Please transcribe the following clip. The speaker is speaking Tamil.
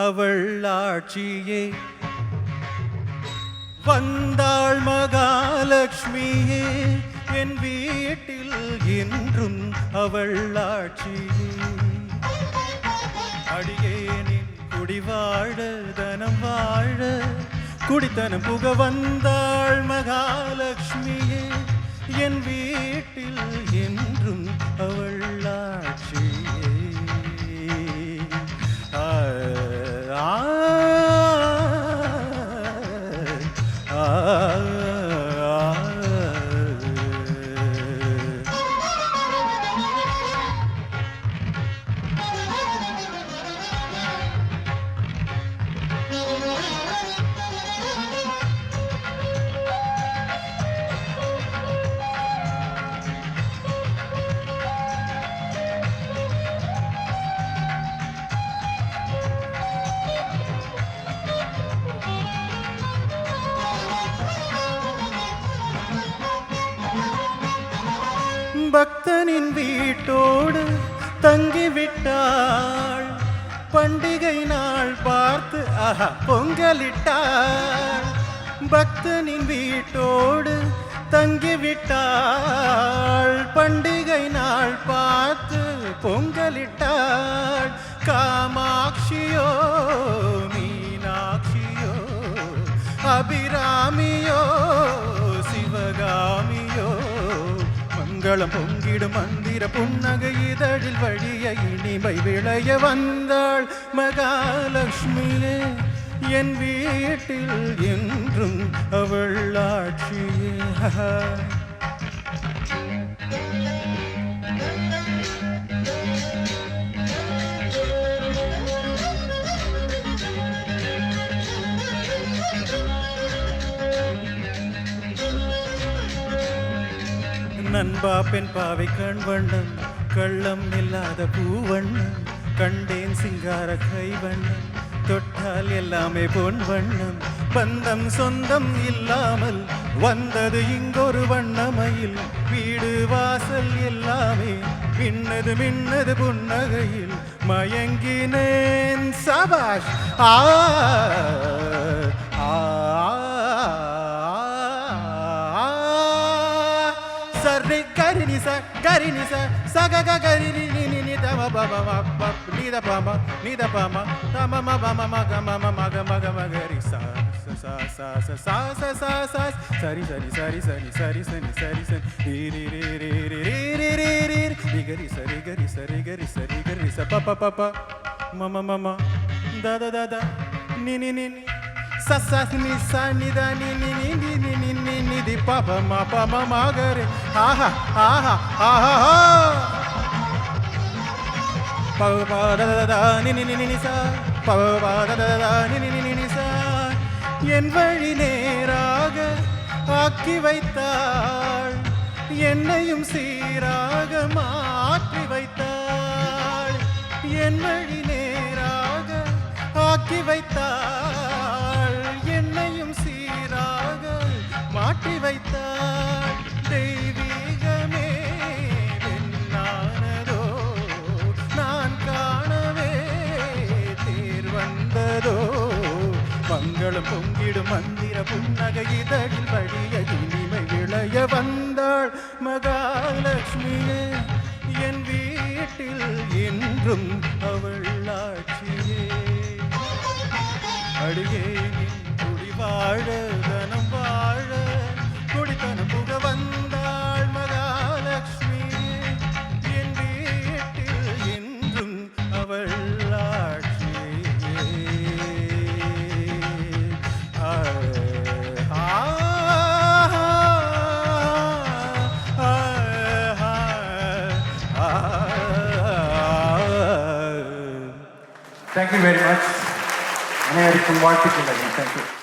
அவள் ஆட்சியே. வந்தாள் மகாலட்சுமியே என் வீட்டில் என்றும் அவள் ஆட்சியே. அடியேனின் குடிவாழ தனம் வாழ குடித்தனம் புக வந்தாள் மகாலட்சுமியே என் வீட்டில் என்றும் அவள் ஆட்சியே. பக்தனின் வீட்டோடு தங்கிவிட்டாள். பண்டிகை நாள் பார்த்து பொங்கலிட்டாள். பக்தனின் வீட்டோடு தங்கிவிட்டாள். பண்டிகை நாள் பார்த்து பொங்கலிட்டாள். காமாட்சியோ மீனாட்சியோ அபிராமியோ சிவகாமியோ மங்களம் பொங்கிடும் மந்திர புன்னகை இதழில் வழிய இனிமை விளைய வந்தாள் மகாலட்சுமியே என் வீட்டில் என்றும் அவள் ஆட்சியே. நண்பா பெண் பாவை கண் வண்ணம் கள்ளம் இல்லாத பூவண்ணம் கண்டேன் சிங்கார கை வண்ணம் தொட்டால் எல்லாமே பொன் வண்ணம். பந்தம் சொந்தம் இல்லாமல் வந்தது இங்கொரு வண்ணமயில். வீடு வாசல் எல்லாமே மின்னது மின்னது புன்னகையில் மயங்கினேன். சபாஷ் ஆ சரி கரினி ச கரினி ச சக க கரினி நி நி நி தம பம ம நி த பம நி த பம தம ம பம ம க ம ம ம க ம க ம க ரி ச ச ச ச ச ச ச சரி சரி சரி சரி சரி சரி சரி சரி ரி ரி ரி ரி ரி ரி ரி ரி ரி ரி கரி சரி கரி சரி கரி சரி கரி ச ப ப ப ப ம ம ம ம த த த த நி நி நி நி sa sa ni sa ni da ni ni ni ni ni ni ni ni di pa pa ma ga re ha ha ha ha ha ha ha pa pa da da da ni ni ni ni sa pa pa da da da ni ni ni ni sa en vali நேராக ஆக்கி வைத்தாள். என்னையும் சீராக மாற்றி வைத்தாள். en vali நேராக ஆக்கி வைத்தாள். என்னையும் சீராக மாட்டி வைத்தாள். தெய்வீகமே என்னானதோ நான் காணவே தேர் வந்ததோ. மங்களம் பொங்கிடும் மந்திர புன்னகை இதழில் வழிய இனிமை விளைய வந்தாள் மகாலட்சுமியே என் வீட்டில் என்றும் அவள் ஆட்சியே. அடியேனின் குடிவாழ தனம் வாழ குடித்தனம் புக வந்தாள் மகாலட்சுமியே என் வீட்டில் என்றும் அவள் ஆட்சியே. Thank you very much. அனைவருக்கும் வாழ்த்துக்கள். Thank you.